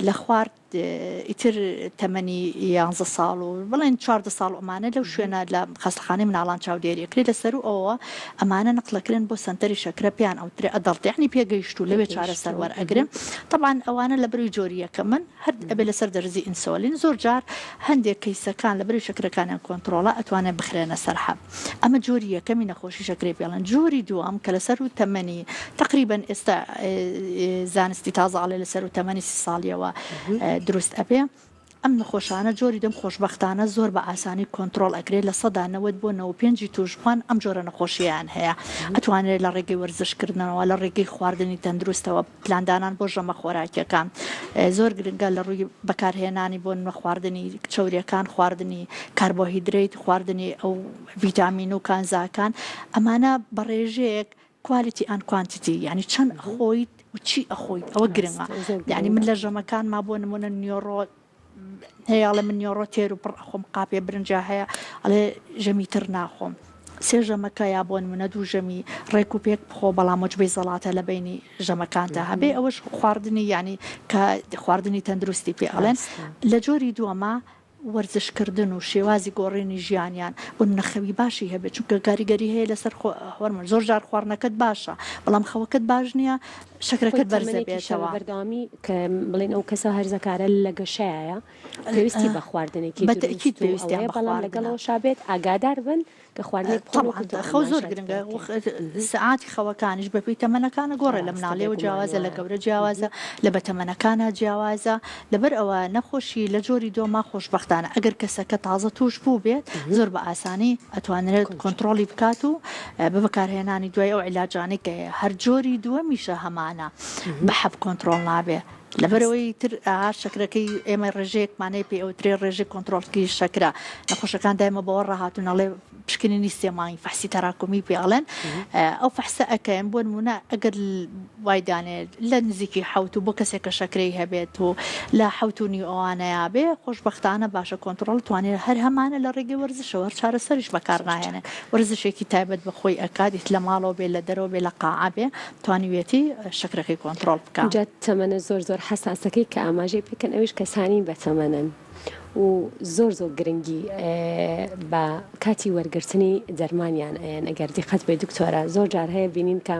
لە خوارد ئیتر تەمەنی 11 ساڵ و بڵێن 14 ساڵ ئەمانە لەو شوێنە لە خەستەخانەی مناڵان چاودێریەکرێت لەسەر و ئەوە ئەمانە نەقلەکردن بۆ سنتەری شەکرە پێیان ئەوترێ ئەدەڵت یعنی پێگەیشت و لەوێ چارەسەر وەرئەگرن طبعاً ئەوانە لە بەروی جۆریەکە من هەر ئەبێ لەسەر دەرزی ئینسۆلین زۆر جار هەندێک کەیسەکان لە بەروی شەکرەکانیان کۆنتترۆڵە ئەتوانێت بخرێنە سەرحەب ئەمە جۆری یەکەمی نەخۆشی شەکرێ پێڵەن جۆری دووەم کە لەسەر و تەمەنی تقریبا ئێستا زانستی تازەڵێ لەسەر و تەمەنی 30 ساڵیەوە دروست ئەبێ ئەم نەخۆشانە جۆری دەم خۆشبەختانە زۆر بە ئاسانی کۆنتترۆل ئەگرێت لە 190 بۆ 95 توشبوان ئەم جۆرە نەخۆشییان هەیە ئەتوانێت لە ڕێگەی وەرزشکردنەوە لە ڕێگەی خواردنی تەندروستەوە پلاندانان بۆ ژەمە خۆراکیەکان زۆر گرنگە لە ڕووی بەکارهێنانی بۆ نمە خواردنی چەوریەکان خواردنی کاربۆهیدریت خواردنی ئەو ڤیتامین و کانزاکان ئەمانە بە ڕێژەیەک کوالیتی ئەن کوانتیتی یعنی چەند ئەخۆیت و چی ئەخۆیت ئەوە گرنگە یعنی من لە ژەمەکان ما بۆ نمونە نیۆڕۆ هەیەڵێ من نیۆڕۆ تێر و پڕ ئەخۆم قاپێ برنجا هەیە ئەڵێ ژەمیتر ناخۆم سێ ژەمەکە یا بۆ نمونە دوو ژەمی ڕێک و پێک بخۆ بەڵام مۆجبەی زەڵاتە لە بینی ژەمەکانتە هەبێ ئەوەش خواردنی ینی کە خواردنی تەندروستی پێ ئەڵێن لە جۆری دووەمە وەرزشکردن و شێوازی گۆڕینی ژیانیان بۆ نەخەوی باشی هەبێت چونکە کاریگەری هەیە لەسەر هۆرمۆن زۆر جار خواردنەکەت باشە بەڵام خەوەکەت باش نییە شەکرەکەت بەرزە بێتەوە بەردەوامی کە بڵێن ئەو کەسە هەرزەکارە لە گەشایە پێویستی بە خواردنێکی بەتەکید پێویستیان بە بەڵام لەگەڵەوە شابێت ئاگادار بن کە خواردنێک خەو زۆر گرنگە سعاتی خەوەکانیش بەپی تەمەنەکانە گۆڕێ لە مناڵێ و جیاوازە لە گەورە جیاوازە لە بەتەمەنەکانە جیاوازە لەبەر ئەوە نەخۆشی لە جۆری دۆما خۆشببختانە ئەگەر کەسەکە تازە توش بوو بێت زۆر بە ئاسانی ئەتوانرێت کۆنتترۆلی بکات و بەکارهێنانی دوای ئەو عیلاجانی کە هەر جۆری دووە میشە هەمانە بە حەب کۆنتترۆل نابێ لەبەرەوەی تر شەکرەکەی ئێمە ڕێژەیەکمانەی پێ ئەو ترێ ڕێژەی کۆنتترۆلکی شەکرا نەخۆشەکان دایمە بەوە ڕاهاتونەڵێ پشکننی سێمانی فەحسی تەراکمی پێڵێن ئەو فەحسە ئەەکەم بۆ نمونە ئەگەر وایدانێت لە نزیکی حوت و بۆ کەسێکە شەکرەی هەبێت و لە حوتونی ئەوانەیە بێ خۆشببختانە باشە کۆنتترۆل توانێت هەر هەمانە لە ڕێگەی وەرزشەوە چارەسەریش بەکار ناهێنێ وەرزشێکی تایبەت بەخۆی ئەکادیت لە ماڵەوە بێ لە دەرەوە بێ لە قاعە بێ توانیوێتی شەکرەکەی کۆنتترۆل بکات تەمەنە زۆر حساسەکەی کە ئاماژەی پێکەن ئەوش کەسانی بەتەمەنن و زۆر گرنگی بە کاتی وەرگرتنی دەرمانیان ئەیان ئەگەر دیقەت بێ دکتۆرە زۆر جار هەیە بینین کە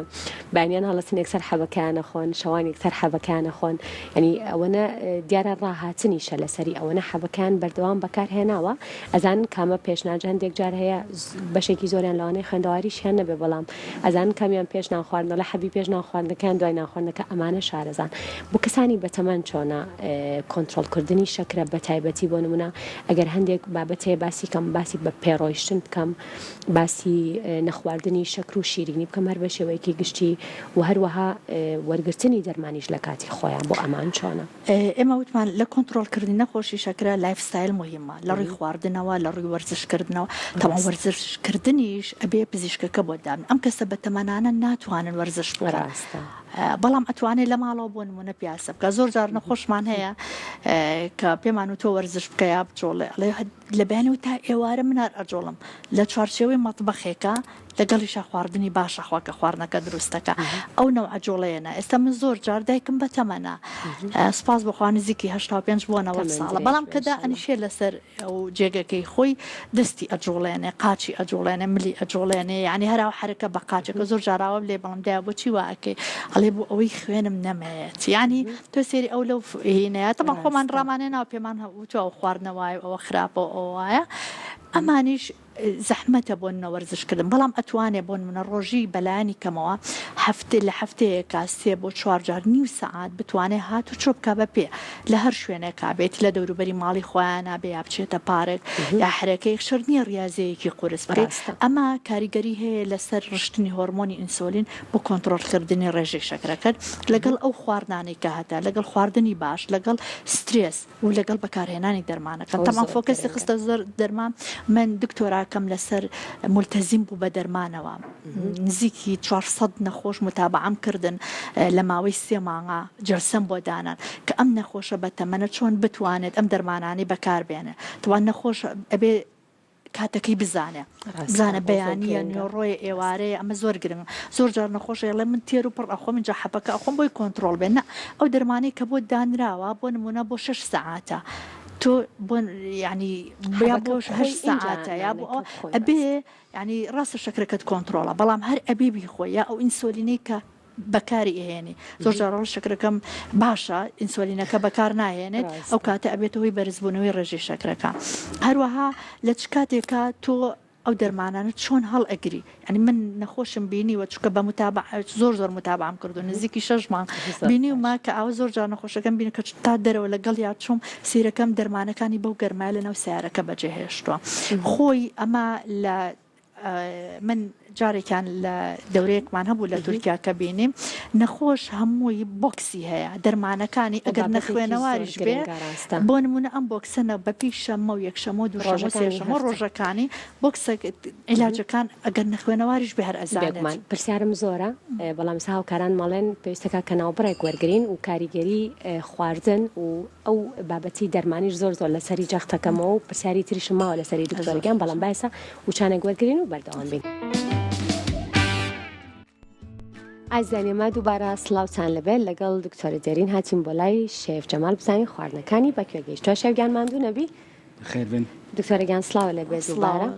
بانیان هەڵەتن یەکسەر حەبەکانە خۆن شەوان یەکسەر حەبەکانە خۆن ینی ئەوەنە دیارە ڕاهاتنیشە لەسەری ئەوەنە حەبەکان بەردەوام بەکارهێناوە ئەزان کامە پێشناجە هەندێک جار هەیە بەشێکی زۆریان لەوانەیە خوێندەواریشیان نەبێ بەڵام ئەزان کامیان پێش ناخواردنەوە لە حەبی پێش ناخواردنەکان دوای ناخواردنەکە ئەمانە شارەزان بۆ کەسانی بەتەمەن چۆنە کۆنتترۆلکردنی شەکرە بە تایبەتی بۆ نمونە ئەگەر هەندێک بابەتەیە باسی کەم باسی بە پێڕۆیشتن بکەم باسی نەخواردنی شەکر و شیرینی بکەم هەر بە شێوەیەکی گشتی و هەروەها وەرگرتنی دەرمانیش لە کاتی خۆیان بۆ ئەمان چۆنە ئێمە وتمان لە کۆنتترۆلکردنی نەخۆشی شەکرە لایفستایل مهمە لە ڕووی خواردنەوە لە ڕووی وەرزشکردنەوە تەواو وەرزشکردنیش ئەبێ پزیشکەکە بۆ دام ئەم کەسە بەتەمەنانە ناتوانن وەرزش بکەن بەڵام ئەتوانێت لە ماڵەوە بۆ نمونە پیاسە بکە زۆر جار نەخۆشمان هەیە کە پێمان و تۆ وەرزش بکە یا بجۆڵێ لە بەیانەوە تا ئێوارە منار ئەجۆڵم لە چوارچێوەی مەتبەخێکە لەگەڵیشە خواردنی باشەخوا کە خواردنەکە دروستەکە ئەو نەو ئەجۆڵەیەنە ئێستا من زۆر جار دایکم بەتەمەنە سپاس بخوا نزیکی 85 بۆ 90 ساڵە بەڵام کەدا ئەنیشێ لەسەر ئەو جێگەکەی خۆی دەستی ئەجۆڵێنێ قاچی ئەجۆڵێنێ ملی ئەجۆڵێنێ یعنی هەراو حرەکە بە قاچەکە زۆر جاراوە لێ بەڵام دای بۆچی واکەی ئەڵێ بۆ ئەوەی خوێنم نەمەیەت ینی تۆ سێری ئەو لەو هینەیە تەبەن خۆمان ڕامانێ ناو پێمان هەوتو ئەو خواردنەوەی ئەوە خراپە ئەو وایە ئەمانیش زەحمەتە بۆ نەوەرزشکردن بەڵام ئەتوانێ بۆن منە ڕۆژی بەلایانی کەمەوە لە هەفتەیەکە 3 بۆ 4 جار نیو سەعات بتوانێت هات و چۆ بکە بە پێ لە هەر شوێنێک کابێت لە دەوروبەری ماڵی خۆیانە بێ یا بچێتە پارێک یا حرەکەی شەر نییە ریازەیەکی قورس بکەیت ئەمە کاریگەری هەیە لەسەر ڕشتنی هۆرمۆنی ئینسۆلین بۆ کۆنتترۆلکردنی ڕێژەی شەکرەکەت لەگەڵ ئەو خواردانەی کە هەتا لەگەڵ خواردنی باش لەگەڵ سترێس و لەگەڵ بەکارهێنانی دەرمانەکە تەمان فۆکەسی خستە زۆر دەرمان من دکتۆراکەم لەسەر مولتەزیم بوو بە دەرمانەوە نزیکی 400 نەخۆش متابعەم کردن لە ماوەی 3 مانگە جەرسەم بۆ دانان کە ئەم نەخۆشە بەتەمەنە چۆن بتوانێت ئەم دەرمانانی بەکاربێنێ توان نەخۆش ئەبێ کاتەکەی بزانە بەیانیە نێڕۆی ئێوارەیە ئەمە زۆر گرنگ زۆر جار نەخۆشە لە من تێر و پڕ ئەخۆم جا حەپەکە ئەخۆم بۆی کۆنتترۆل بێن ئەو دەرمانەی کە بۆ دانراوە بۆ نمونە بۆ 6 ساعاتە تۆ بۆ ینی بیا بۆ 8 ساعاتە یا بۆ ئەبێ ینی ڕاستە شەکرەکەت کۆنتترۆلە بەڵام هەر ئەبێ بیخۆی یا ئەو ئینسۆلینەی کە بەکاری ئەهێنی زۆر جارڕ شەکرەکەم باشە ئینسۆلینەکە بەکار ناهێنێت ئەو کاتە ئەبێتەوەی بەرزبوونەوەی ڕێژەی شەکرەکە هەروەها لە چ کاتێکە تۆ ئەو دەرمانانە چۆن هەڵ ئەگری ینی من نەخۆشم بینیوە چکە بە زۆر متابعەم کردو نزیکی 6 مانگ بینیومە کە ئەوە زۆر جار نەخۆشەکەم بینە کە تا دەرەوە لەگەڵ یا چۆم سیرەکەم دەرمانەکانی بەو گەرمای لەناو سیارەکە بەجێهێشتووە خۆی ئەمە لە من جارێکیان لە دەورەیەکمان هەبوو لە تورکیا کە بینیم نەخۆش هەمووی بۆکسی هەیە دەرمانەکانی ئەگەر نەخوێنەواریش بێ بۆ نمونە ئەم بۆکسەنە بەپی شەمە و یەکشەمە و دووشەمە و سێشەمە ڕۆژەکانی بۆکسە عیلاجەکان ئەگەر نەخوێنەواریش بێ هەر ئەزانێت. پرسیارم زۆرە بەڵام هاوکاران ماڵێن پێویستەکە کە ناوبڕێک وەرگین و کاریگەری خواردن و ئەو بابەتی دەرمانیش زۆر زۆر لەسەری جەختەکەمەوە و پرسیاری تریشم ماوە لەسەری دکتۆرگیان بەڵام باسە وچانێک وەرگین و بەردەوام بین. ئازانێمە دووبارە سڵاوتان لەبێت لەگەڵ دکتۆرە دێرین هاتیم بۆ لای شێف جەمال بزانین خواردنەکانی بەکوێ گەیشتووە شێفگیان ماندوو نەبی خێر بن دکتۆرەگیان سڵاوە لەبێت دووبارە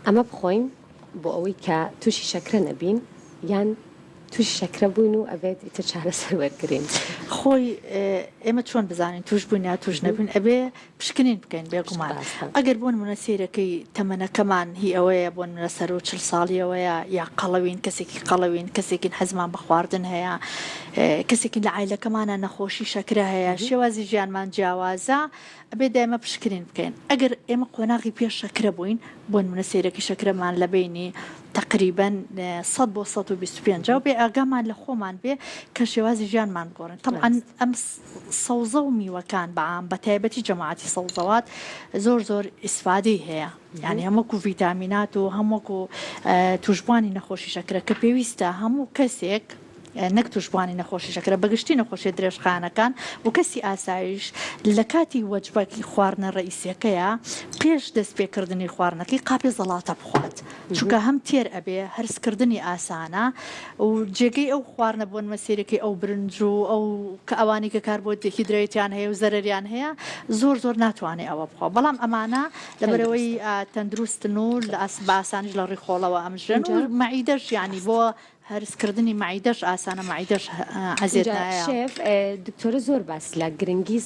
ئەمە بخۆین بۆ ئەوەی کە تووشی شەکرە نەبین یان تووشی شەکرە بووین و ئەبێت ئیتر چارەسەر وەرگرین خۆی ئێمە چۆن بزانین توش بووین یا توش نەبووین ئەبێ پشکنین بکەین بێگومان ئەگەر بۆن منە سیرەکەی تەمەنەکەمان هی ئەوەیە بۆن منە سەر و 40 ساڵیەوەیە یا قەڵەوین کەسێکی قەڵەوین کەسێکین حەزمان بە خواردن هەیە کەسێکی لە عایلەکەمانە نەخۆشی شەکرە هەیە شێوازی ژیانمان جیاوازە ئەبێ دائمە پشکنین بکەین ئەگەر ئێمە قۆناغی پێش شەکرە بووین بۆن منە سیرەکی شەکرەمان لە بینی تقریبا 100 بۆ 125 بێ ئاگامان لە خۆمان بێ کە شێوازی ژیانمان بگۆڕن طبعا ئەم سەوزە و میوەکان بەعام بە تایبەتی جەماعەتی سەوزەوات زۆر زۆر ئیسفادەی هەیە یعنی هەمووکو ڤیتامینات و هەمووکو توشبوانی نەخۆشی شەکرە کە پێویستە هەموو کەسێک نەک توشبوانی نەخۆشی شەکرە بەگشتی نەخۆشی درێژخانەکان و کەسی ئاسایش لە کاتی وەجبەکی خواردنە ڕئیسیەکەیە پێش دەست پێکردنی خواردنەکەی قاپی زەڵاتە بخوات چونکە هەم تێر ئەبێ هەرسکردنی ئاسانە و جێگەی ئەو خواردنە بۆن مەسیرەکەی ئەو برنج و ئەو کە ئەوانی کە کار بۆ دەهیدرێتیان هەیە و زەرریان هەیە زۆر زۆر ناتوانێت ئەوە بخوا بەڵام ئەمانە لەبەرەوەی تەندروستن و لە باسانش لە ڕێخۆڵەوە ئەمژن و مەعیدەش یعنی بۆ هەرسکردنی مەعیدەش ئاسانە مەعیدەش حەزێت شێف دکتۆرە زۆر باس لە گرنگی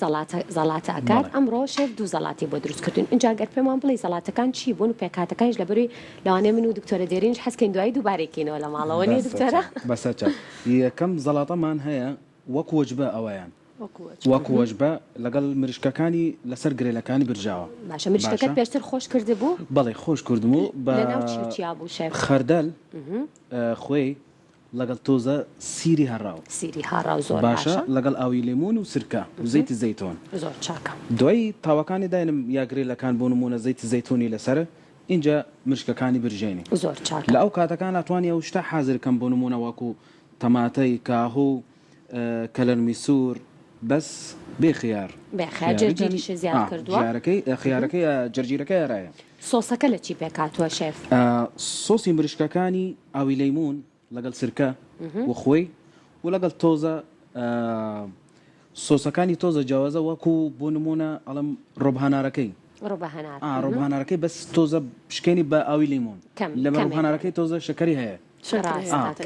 زەڵاتە ئەکات ئەمڕۆ شێف دوو زەڵاتی بۆ دروستکردن اینجا گەر پێمان بڵێ زەڵاتەکان چی بوون و پێکاتەکانش لەبەروی لەوانەیە من و دکتۆرە دێرینش حەزکەین دوای دووبارێکینەوە لە ماڵەوە نیە دکتۆرە بەسەچە یەکەم زەڵاتەمان هەیە وەک وەجبە ئەوەیان وەک وەجبە لەگەڵ مریشکەکانی لەسەر گرێلەکانی برژاوە باشە مریشکەکەت پێشتر خۆش کرده بوو بەڵێ خۆش کردم و بە بوو شێف خەردەل خۆی لەگەڵ تۆزە سیری هەڕاو زۆر باشە لەگەڵ ئاوی لێمون و سرکە و زەیتی زەیتۆن زۆر چاکە دوای تاوەکانی داینم یاگرێلەکان بۆ نمونە زەیتی زەیتۆنی لەسەر اینجا مشکەکانی برژێنی زۆر چاکە لە ئەو کاتەکان ناتوانانی ئەو شتە حازرکەم بۆ نمونە وەکو تەماتەی کاهوو کەلەرمی سوور بەس بێ خیار جەرجیریش زیاد کردووە خیارەکەی جەرجیرەکەی ڕایە سۆسەکە لە چی پێکاتوە شێف سۆسی مریشکەکانی ئاوی لەیمون لەگەڵ سرکە و خۆی و لەگەڵ تۆزە سۆسەکانی تۆزە جیاوازە وەکو بۆ نمونە ئەڵم ڕۆبهانارەکەی ڕۆبهانارەکەی بەس تۆزە پشکێنی بە ئاوی لەیمون لە ڕۆبهانارەکەی تۆزە شەکەری هەیە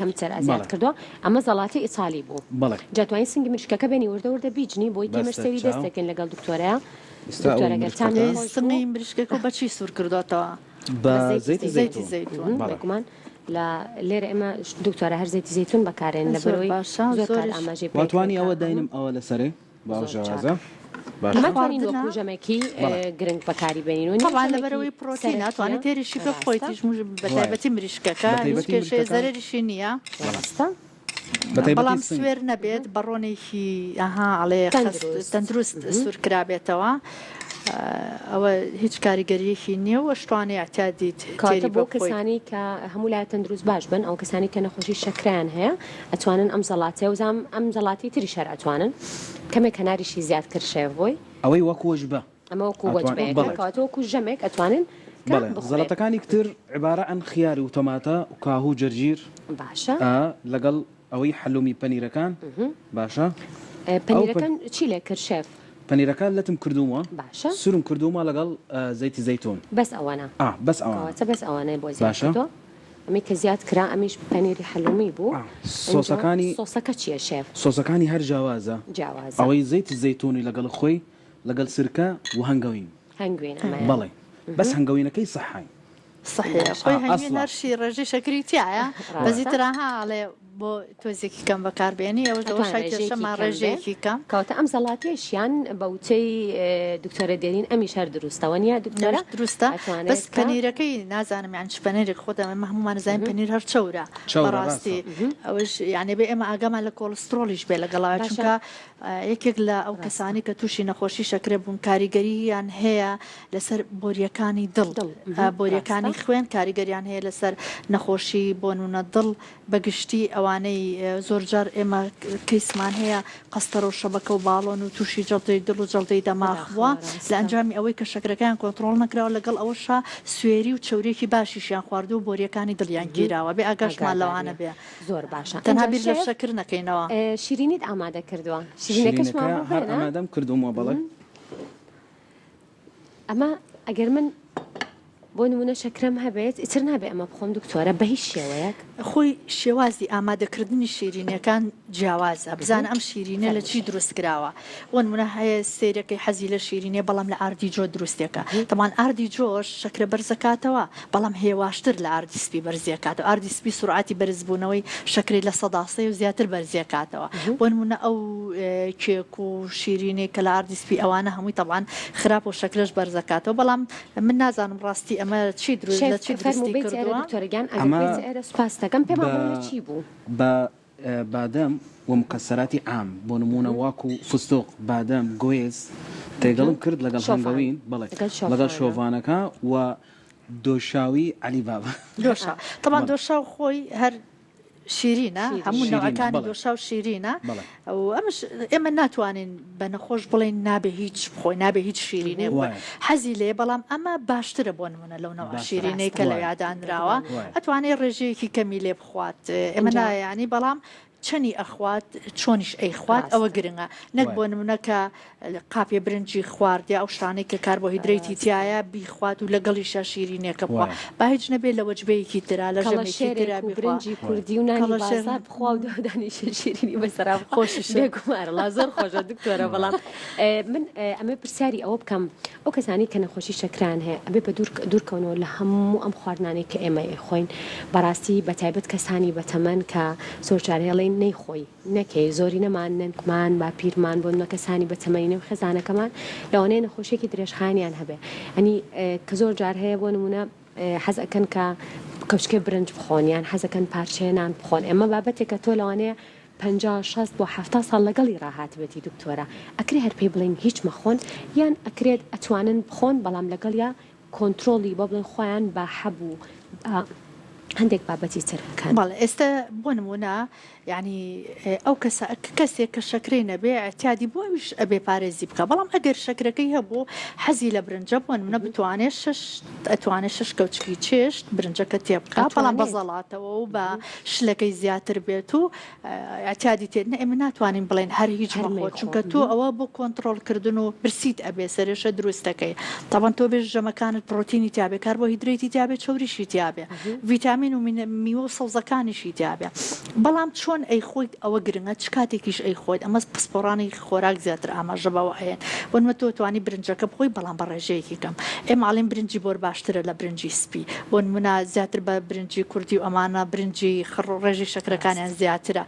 کەمتر ئازیاد کردووە ئەمە زەڵاتی ئیسالی بوو بەڵێ جاتوانین سنگی مشکەکە بێنی وردە بیجنی بۆی تێمەرسەوی دەستێکن لەگەڵ دکتۆرەیە سنگی مریشکەکە بەچی سوور کردوێتەوە بە زەیتی زەیتون بێگومان لە لێرە ئێمە دکتۆرە هەر زەیتی زەیتون بەکارێن لە بەرەوەی زۆر ئاماژەی واتوانی ئەوە داینم ئەوە لەسەرێ باوژەوازە ناتوانین وەکو ژەمێکی گرنگ بەکاری بێنین طبعا لەبەرەوەی پرۆتین ناتوانێت تێریشی بە خۆیتیش بە تایبەتی مریشکەکە هیچ کێشەیە زەرریشی نییە بەڵام سوێر نەبێت بەڕۆنێکی ئەڵێ تەندروست سوورکرابێتەوە ئەوە هیچ کاریگەریەکی نییە و شتوانێ ئەتیادیت کاتە بۆ کەسانی کە هەموو لای تەندروست باش بن ئەو کەسانی کە نەخۆشی شەکرەیان هەیە ئەتوانن ئەم زەڵاتێ وزام ئەم زەڵاتی تری شەر ئەتوانن کەمێک کەناریشی زیاد کرد شێڤۆی ئەوەی وەکو وەجبە ئەمە وەکو وەجبەیەکەواتە وەکو ژەمێک ئەتوانن زەڵاتەکانی کتر عیبارە ئەن خیاری و تەماتە و کاهوو جەرجیر باشە لەگەڵ ئەوەی حەلومی پەنیرەکان باشە پەنیرەکان چی لێ کرد شێف پەنیرەکان لەتم کردووە باشە سورم کردوومە لەگەڵ زەیتی زەیتۆن بەس ئەوانە بەس ئەوانە بەس ئەوانەیە بۆ زیاد کردووە ئەمی کە زیاد کرا ئەمیش پەنیری حەلومی بوو سۆسەکە چییە شێف سۆسەکانی هەر جیاوازە ئەوەی زەیتی زەیتۆنی لەگەڵ خۆی لەگەڵ سرکە و هەنگەوین بەڵێ بەس هەنگەوینەکەی سەحای صحیح خۆی هەنگوین هەرشی ڕێژەی شەکری تایە بەزی تراها ئەڵێ بۆ تۆزێکی کەم بەکاربێنی ئەوە دەوەشای کێشەمان ڕێژەیەکی کەم کەوتە ئەم زەڵاتیشیان بەوتەی دکتۆرە دێرین ئەمیش هەر دروستەوە نیە دکتۆرە دروستە بەس پەنیرەکەی نازانم یان چ پەنیرێک خۆدا ئەمە هەمومان زانین پەنیر هەر چەورە بەڕاستی ئەوش یعنی بێ ئێمە ئاگامان لە کۆلسترۆلیش بێ لەگەڵاوە چونکە یەکێک لە ئەو کەسانی کە تووشی نەخۆشی شەکرە بوون کاریگەریان هەیە لەسەر بۆریەکانی دڵ بۆریەکانی خوێن کاریگەریان هەیە لەسەر نەخۆشی بۆ نمونە دڵ بەگشتی ئەوانەی زۆرجار ئێمە کەیسمان هەیە قەستەرە و شەبەکە و باڵۆن و تووشی جەڵتەی دڵ و جەڵتەی دەماغ بووە لە ئەنجامی ئەوەی کە شەکرەکەیان کۆنتڕۆڵ نەکراوە لەگەڵ ئەوەشە سوێری و چەورێکی باشیشیان خواردو و بۆریەکانی دڵیان گیراوە بێ ئاگاشمان لەوانە بێ زۆر باشە تەنها بیر لە شەکر نەکەینەوە شیرینیت ئامادە کردووە شیرینەکەشمان هەر ئامادەم کردومەوە بەڵێ ئەمە ئەگەر من بۆ نمونە شەکرەم هەبێت ئیتر نابێ ئەمە بخۆم دکتۆرە بە هیچ شێوەیەک خۆی شێوازی ئامادەکردنی شیرینەکان جیاوازە بزانە ئەم شیرینە لە چی دروست کراوە بۆ نمونە هەیە سیرەکەی حەزی لە شیرینێ بەڵام لە ئاردی جۆ دروستێکە تەمان ئاردی جۆش شەکرە بەرزەکاتەوە بەڵام هێواشتر لە ئاردی سپی بەرزیەکاتەوە ئاردی سپی سرعاتی بەرزبوونەوەی شەکری لە سەداسەی و زیاتر بەرزیەکاتەوە بۆ نمونە ئەو کێک و شیرینێک کە لە ئاردی سپی ئەوانە هەمووی تەبان خراپ و شەکرش بەرزەکاتەوە بەڵام من نازانم ڕاستی ئەمە چی دروست لە چی دروستی کردووە دکتۆرگیان ئەمە سوپاس دەکەم پێم چی بوو بە بادەم ومکەسەراتی عام بۆ نمونە واکو فستۆق بادەم گوێز تێگەڵم کرد لەگەڵ هەنگەوین بڵێ لەگەڵ شۆڤانەکە و دۆشاوی علی بابا دۆشا طبعا دۆشا خۆی هەر شیرینە هەموو نەوەکانی دۆشا و شیرینە ئەمش ئێمە ناتوانین بە نەخۆش بڵێن نابێ هیچ بخۆی نابێ هیچ شیرینێ حەزی لێ بەڵام ئەمە باشترە بۆ نمونە لەو نەوە شیرینەی کە لە یادانراوە ئەتوانێت ڕێژەیەکی کەمی لێ بخوات ئێمە نایانی بەڵام چەنی ئەخوات چۆنیش ئەیخوات ئەوە گرنگە نەک بۆ نمونەکە قاپێ برنجی خواردیا ئەو شتانەی کە کاربۆهیدرەیتی تایە بیخوات و لەگەڵیشە شیرینێکە بخوا با هیچ نەبێت لە وەجبەیەکی ترا لە ژەمێکی برنجی کوردی و نانی بازار بخوا و دانیشە شیرینی بەسەرا خۆشی بێگومارە زۆر خۆشە دکتۆرە بەڵام من ئەمە پرسیاری ئەوە بکەم ئەو کەسانی کە نەخۆشی شەکران هەیە ئەبێ بە دوورکەونەوە لە هەموو ئەم خواردنانەی کە ئێمە خۆین بەڕاستی بەتایبەت کەسانی بەتەمەن کە زۆرجار هێڵین نەیخۆی نەکەی زۆری نەمان ننکمان با پیرمان بۆ نەکەسانی بەتەمەینە و خێزانەکەمان لەوانەیە نەخۆشیێکی درێژخانیان هەبێ ئەنی کە زۆر جار هەیە بۆ نمونە حەز ئەکەن کە کەوچکێ برنج بخۆنیان حەزەکەن پارچێنان بخۆن ئێمە بابەتێک کە تۆ لەوانەیە 50 60 بۆ 70 ساڵ لەگەڵی ڕاهات بێتی دکتۆرە ئەکرێ هەر پێی بڵین هیچ مەخۆن یان ئەکرێت ئەتوانن بخۆن بەڵام لەگەڵ یا کۆنتترۆلی بە بڵێن خۆیان با هەبوو هەندێک بابەتی ترکان بەڵێ ئێستا بۆ نمونە یعنی ئەو کەسێک کە شەکرەی نەبێ ئەتیادی بۆ ئەویش ئەبێ پارێزی بکە بەڵام ئەگەر شەکرەکەی هەبوو حەزی لە برنجە بۆ نمونە بتوانێت ئەتوانێت 6 کەوچکی چێشت برنجەکە تێبقا بەڵام بەزەڵاتەوە و بە شلەکەی زیاتر بێت و ئەتیادی تێ ئێمە ناتوانین بڵێن هەر هیچ مەخۆ چونکە تۆ ئەوە بۆ کۆنتترۆلکردن و برسیت ئەبێ سەرێشە دروستەکەی تاوان تۆ بێژ ژەمەکانت پرۆتینی تیاابێ کاربۆهیدرێتی تیاابێ چۆریشی تیاابێ ڤیتامین و میوە و سەوزەکانیشی تیاابێ بەڵام چۆن ئەی خۆیت ئەوە گرنگە چ کاتێکیش ئەی خۆیت ئەمە پسپۆرانی خۆراک زیاتر ئاماژە بەوە هەیە بۆنمە تۆ توانی برنجەکە بخۆی بەڵام بە ڕێژەیەکی کەم ئێمە ئاڵێن برنجی بۆر باشترە لە برنجی سپی بۆ نمونە زیاتر بە برنجی کوردی و ئەمانە برنجی ڕێژی شەکرەکانیان زیاترە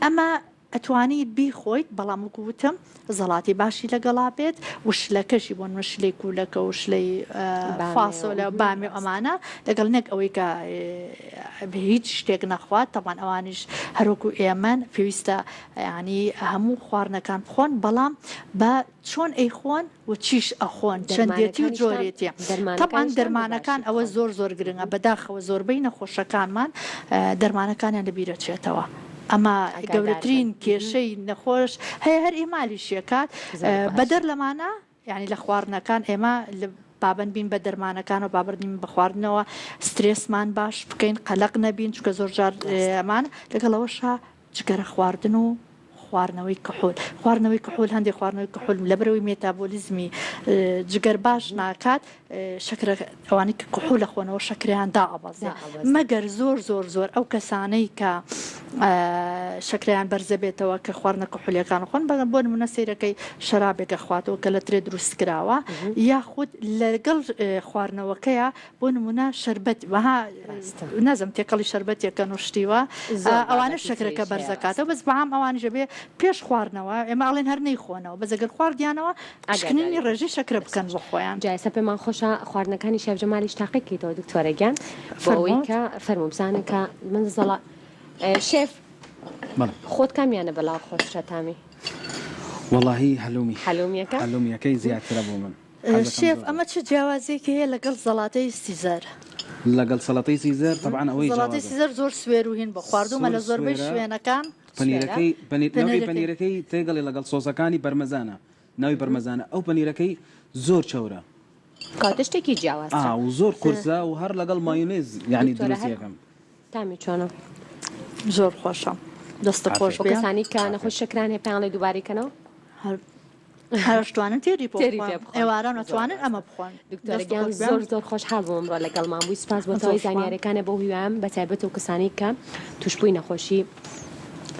ئەمە ئەتوانیت بیخۆیت بەڵام وکوتم زەڵاتی باشی لەگەڵا بێت وشلەکەشی بۆ نشلەی کوولەکە و شلەی فاسۆلە بامی ئەمانە لەگەڵ نەک ئەوەی کە هیچ شتێک نەخوات تەوان ئەوانیش هەروکو ئێمن پێویستە ینی هەموو خواردنەکان بخۆن بەڵام بە چۆن ئەیخۆن و چیش ئەخۆن چەندێتی و جۆرێتی تەبان دەرمانەکان ئەوە زۆر گرنگە بەداخەوە زۆربەی نەخۆشەکانمان دەرمانەکانیان لەبیرەچێتەوە ئەمە گەورەترین کێشەی نەخۆش هەیە هەر ئێمالی شێکات بەدەر لەمانە یعنی لە خواردنەکان ئێمە بابند بین بە دەرمانەکان و بابردین بە خواردنەوە سترێسمان باش بکەین قەلق نەبین چکە زۆر جار ئەمان لەگەڵەوەشە جگەرە خواردن و خواردنەوەی کحول هەندێک خواردنەوەی کحول لە بەرەوەی مێتابۆلیزمی جگەر باش ناکات شەکرە ئەوانەی کە کحول لەخۆنەوە شەکریان دائەبەزێت مەگەر زۆر ئەو کەسانەی کە شەکریان بەرزە بێتەوە کە خواردنە کحولیەکان خۆن بۆ نمونە سەیرەکەی شەرابێکە خواتەوە کە لە ترێ دروست کراوە یاخود لەگەڵ خواردنەوەکەیە بۆ نمونە شەربەت وەها نازم تێکەڵی شەربەتێکە نوشتیوە ئەوانە شەکرەکە بەرزەکاتەوە بەس بەهام ئەوانیژە بێ پێش خواردنەوە ئێمە ئەڵێن هەر نەیخۆنەوە بەزەگەر خواردیانەوە شکننی ڕێژی شەکرە بکەن بۆ خۆیان جایسە پێمان خۆشە خواردنەکانی شێف جەمالیش تاقیکەیتەوە دکتۆرەگیان بۆ ئەوەی کە فەرموو بزانن کە من زەڵا شێف خۆت کامیانە بەلاو خۆشە تامی والله هەلومیەکەی زیاترە بۆ من شێف ئەمە چه جیاوازێکی هەیە لەگەڵ زەڵاتەی سیزەر لەگەڵ سەڵاتەی سیزەر طبعا ئەوەی زەڵاتەی سیزەر زۆر سوێر و هین بە خواردومە لە زۆربەی شوێنەکان پەنیرەکەی تێگەڵی لەگەڵ سۆسەکانی بەرمەزانە ناوی بەرمەزانە ئەو پەنیرەکەی زۆر چەورە کاتە شتێکی جیاواز و زۆر قورسە و هەر لەگەڵ مایۆنێز یعنی دروستیەکەم تامی چۆنە زۆر خۆشە دەستە خۆش بۆ کەسانی کە نەخۆش شەکران هەیە پێیان لێ دووبارەکەنەوە هەرشتوانن تێری ئێوارە ناتوانن ئەمە بخۆن دکتۆرگیان زۆر خۆشحاڵ بووم ڕۆ لەگەڵمان بووی سپاس بۆ تەوەی زانیاریەکانە بۆ هیوام بەتایبەت و کەسانی کە توشبووی نەخۆشی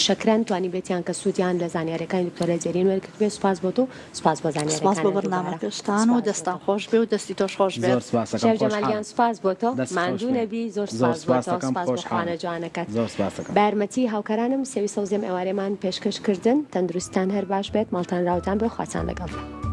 شەکران توانی بێتیان کە سوودیان لە زانیاریەکانی دکتۆرە جێرین وەرگرت بێ سپاس بۆ تو سپاس بۆ زانیاریەکان سپاس بۆ بەرنامەکەشتان و دەستان خۆش بێ و دەستی تۆش خۆش بێت شێف جەمالیان سپاس بۆ تۆ ماندوو نەبی زۆر سپاس بۆ تۆ سپاس بۆ خوانە جوانەکەت بە یارمەتی هاوکارانم سێوی سەوزێم ئێوارێمان پێشکەش کردن تەندروستان هەر باش بێت ماڵتان راوتان بێ خواتان لەگەڵ